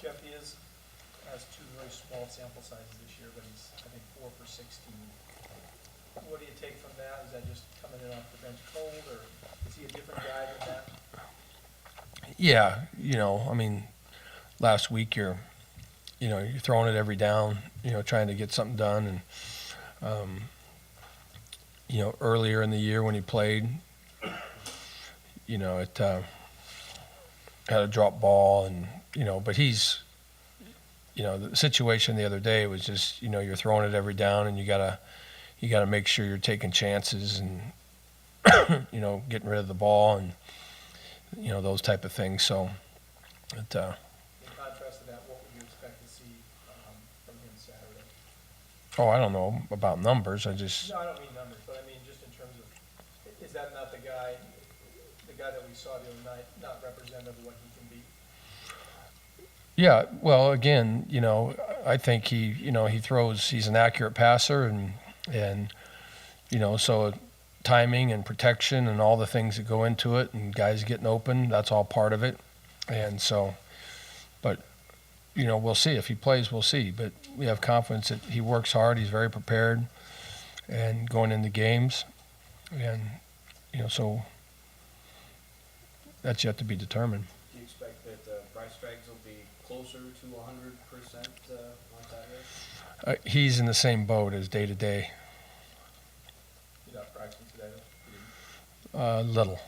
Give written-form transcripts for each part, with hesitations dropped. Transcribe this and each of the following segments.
Jeff, has two very small sample sizes this year, but he's, I think, 4 for 16. What do you take from that? Is that just coming in off the bench cold, or is he a different guy than that? Yeah, I mean, last week you're throwing it every down, trying to get something done, and earlier in the year when he played, it had a drop ball, and but he's, the situation the other day was just, you're throwing it every down, and you gotta make sure you're taking chances and getting rid of the ball and those type of things. So, In contrast to that, what would you expect to see from him Saturday? I don't know about numbers. No, I don't mean numbers, but I mean just in terms of, is that not the guy that we saw the other night, not representative of what he can be? Yeah, well, again, I think he throws. He's an accurate passer, and so timing and protection and all the things that go into it, and guys getting open, that's all part of it. And so, but we'll see if he plays. We'll see, but we have confidence that he works hard. He's very prepared, and going into games, and so that's yet to be determined. Do you expect that Bryce Strikes will be closer to 100% on Saturday? He's in the same boat as day to day. You're not practicing today, though? Little.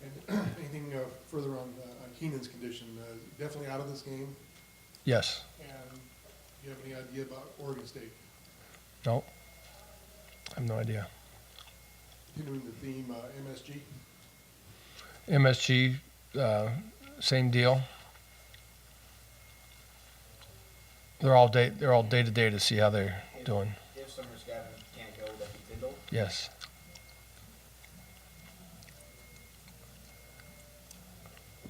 And anything further on Keenan's condition? Definitely out of this game. Yes. And do you have any idea about Oregon State? No. I have no idea. Continuing the theme, MSG. MSG, same deal. They're all day to day to see how they're doing. If Summers Gavin can't go, that be Tyndall? Yes.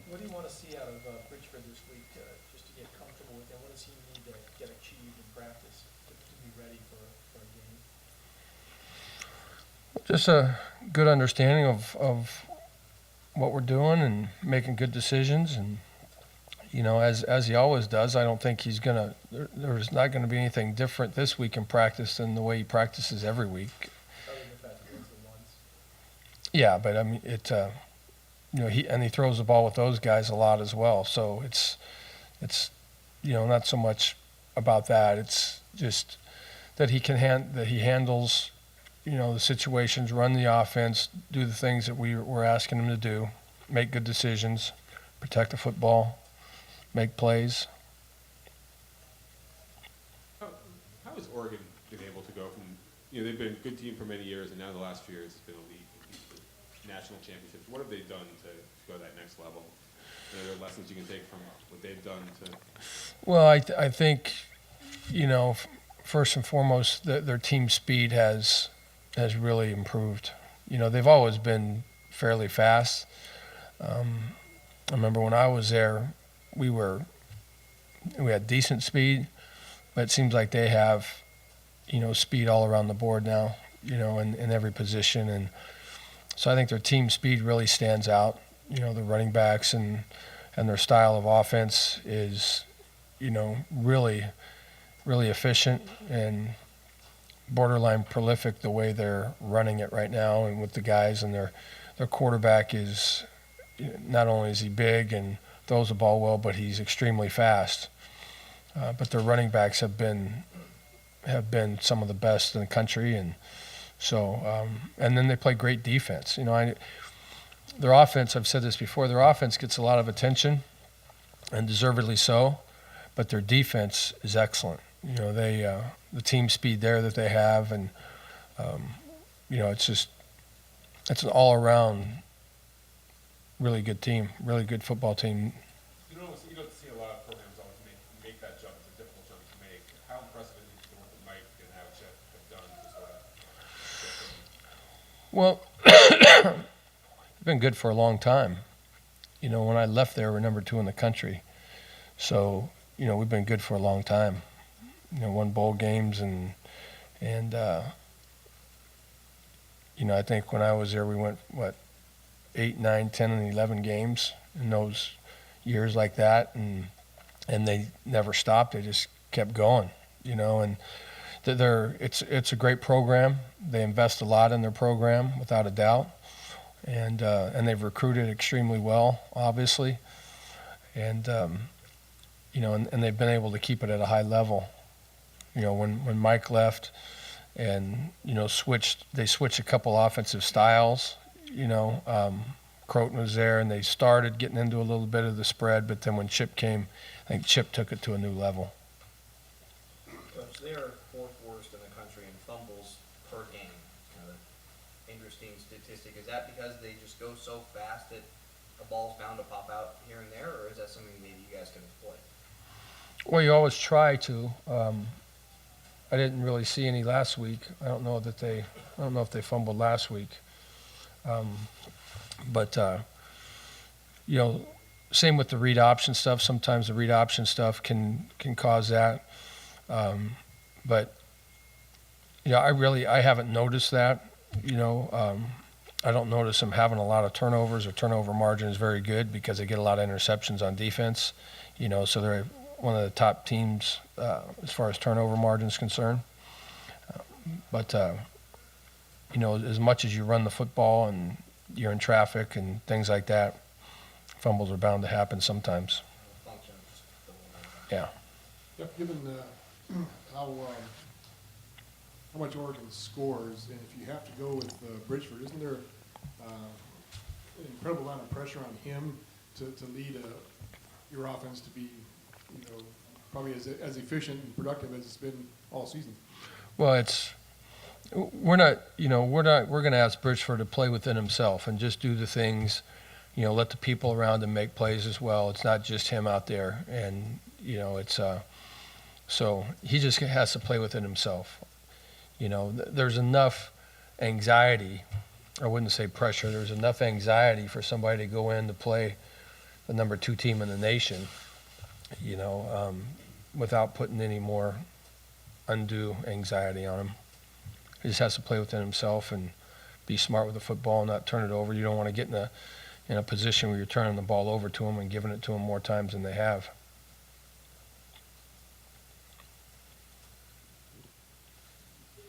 What do you want to see out of Bridgeford this week, just to get comfortable with him? What does he need to get achieved in practice to be ready for a game? Just a good understanding of what we're doing and making good decisions, and as he always does. I don't think he's there's not gonna be anything different this week in practice than the way he practices every week. Other than the fact that it's the ones. Yeah, but I mean he throws the ball with those guys a lot as well. So it's not so much about that. It's just that he handles the situations, run the offense, do the things that we're asking him to do, make good decisions, protect the football, make plays. How has Oregon been able to go from, they've been a good team for many years, and now the last few years it's been elite, national championships. What have they done to go that next level? Are there lessons you can take from what they've done to? Well, I think, first and foremost, their team speed has really improved. They've always been fairly fast. I remember when I was there, we had decent speed, but it seems like they have, speed all around the board now, in every position. And so I think their team speed really stands out. The running backs and their style of offense is, really, really efficient and borderline prolific the way they're running it right now, and with the guys, and their quarterback is, not only is he big and throws the ball well, but he's extremely fast. But their running backs have been some of the best in the country, and so and then they play great defense. Their offense, I've said this before, their offense gets a lot of attention, and deservedly so, but their defense is excellent. The team speed there that they have, and it's an all-around really good team, really good football team. You don't see a lot of programs always make that jump. It's a difficult jump to make. How impressive is it what Mike and how Jeff have done to sort of? Well, it's been good for a long time. When I left there, we're number 2 in the country. So, we've been good for a long time. Won bowl games, and I think when I was there, we went, 8, 9, 10, and 11 games in those years like that, and they never stopped. They just kept going, you know. And it's a great program. They invest a lot in their program, without a doubt, and they've recruited extremely well, obviously, and you know, and they've been able to keep it at a high level. You know, when Mike left, and you know, they switched a couple offensive styles. You know, Croton was there, and they started getting into a little bit of the spread, but then when Chip came, I think Chip took it to a new level. Coach, they are fourth worst in the country in fumbles per game. Kind of an interesting statistic. Is that because they just go so fast that a ball's bound to pop out here and there, or is that something maybe you guys can exploit? Well, you always try to. I didn't really see any last week. I don't know if they fumbled last week. But you know, same with the read option stuff. Sometimes the read option stuff can cause that. But you know, I haven't noticed that. You know, I don't notice them having a lot of turnovers. Or turnover margin is very good because they get a lot of interceptions on defense. You know, so they're one of the top teams as far as turnover margin is concerned. But you know, as much as you run the football and you're in traffic and things like that, fumbles are bound to happen sometimes. Yeah. Yep, given how much Oregon scores, and if you have to go with Bridgeford, isn't there an incredible amount of pressure on him to lead your offense to be, you know, probably as efficient and productive as it's been all season? Well, we're going to ask Bridgeford to play within himself and just do the things, you know, let the people around him make plays as well. It's not just him out there, and you know, it's so he just has to play within himself. You know, there's enough anxiety, I wouldn't say pressure, there's enough anxiety for somebody to go in to play the number 2 team in the nation, you know, without putting any more undue anxiety on him. He just has to play within himself and be smart with the football and not turn it over. You don't want to get in a position where you're turning the ball over to him and giving it to him more times than they have.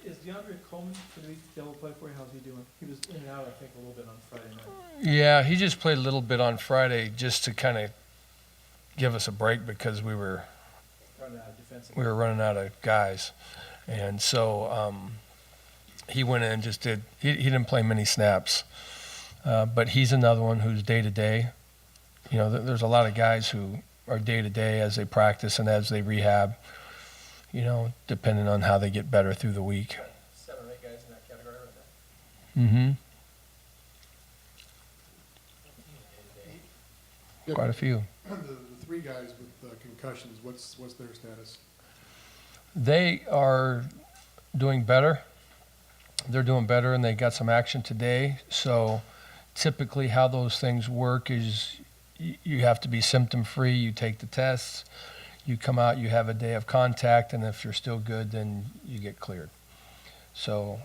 Is DeAndre Coleman going to be able to play for you? How's he doing? He was in and out, I think, a little bit on Friday night. Yeah, he just played a little bit on Friday just to kind of give us a break because we were running out of guys. And so he went in and just did – he didn't play many snaps. But he's another one who's day-to-day. You know, there's a lot of guys who are day-to-day as they practice and as they rehab, you know, depending on how they get better through the week. 7 or 8 guys in that category right now. Mm-hmm. Yep. Quite a few. The 3 guys with concussions, what's their status? They are doing better. They're doing better, and they got some action today. So typically how those things work is you have to be symptom-free. You take the tests. You come out, you have a day of contact, and if you're still good, then you get cleared. So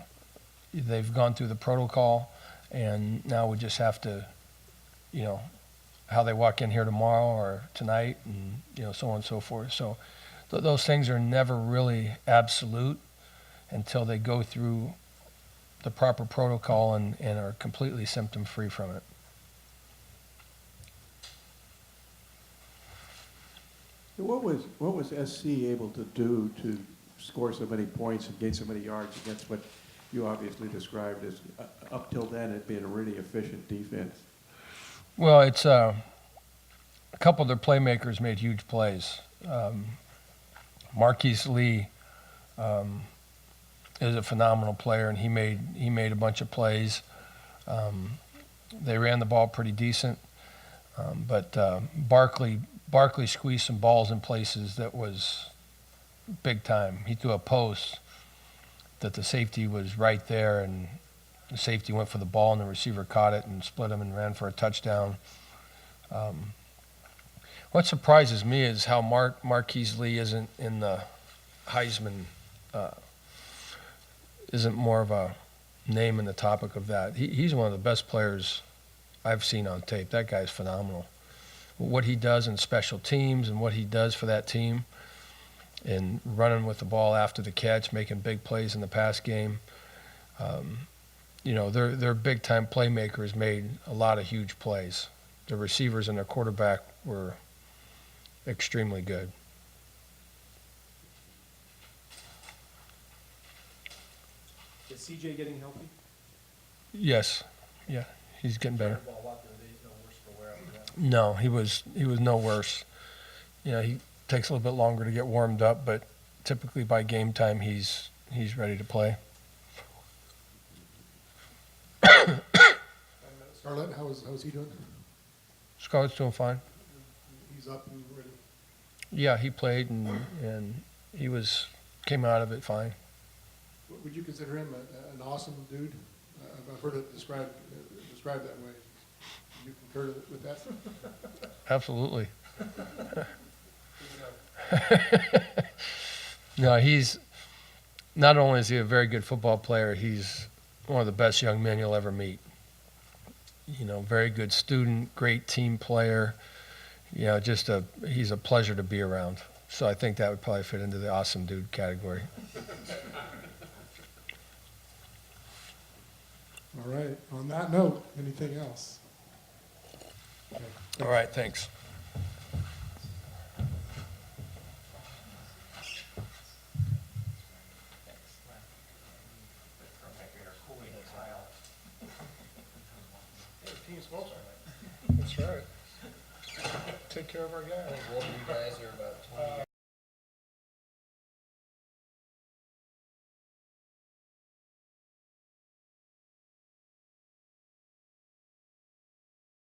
they've gone through the protocol, and now we just have to, you know, how they walk in here tomorrow or tonight, and, you know, so on and so forth. So those things are never really absolute until they go through the proper protocol and are completely symptom-free from it. What was SC able to do to score so many points and gain so many yards against what you obviously described as, up till then, it being a really efficient defense? Well, it's a couple of their playmakers made huge plays. Marquise Lee is a phenomenal player, and he made a bunch of plays. They ran the ball pretty decent, but Barkley squeezed some balls in places that was big time. He threw a post that the safety was right there, and the safety went for the ball, and the receiver caught it and split him and ran for a touchdown. What surprises me is how Marquise Lee isn't in the Heisman, isn't more of a name in the topic of that. He's one of the best players I've seen on tape. That guy's phenomenal. What he does in special teams and what he does for that team, and running with the ball after the catch, making big plays in the pass game. You know, their big-time playmakers made a lot of huge plays. The receivers and their quarterback were extremely good. Is CJ getting healthy? Yes, yeah, he's getting better. Ball out there, he's no worse for wear after that. No, he was no worse. You know, he takes a little bit longer to get warmed up, but typically by game time he's ready to play. Scarlett, how's he doing? Scarlett's doing fine. He's up and ready. Yeah, he played and he came out of it fine. Would you consider him an awesome dude? I've heard it described that way. Do you concur with that? Absolutely. No, he's not only is he a very good football player, he's one of the best young men you'll ever meet. You know, very good student, great team player. You know, he's a pleasure to be around. So I think that would probably fit into the awesome dude category. All right. On that note, anything else? Okay. All right, thanks. Team sponsor. That's right. Take care of our guys. Both of you guys are about 20 years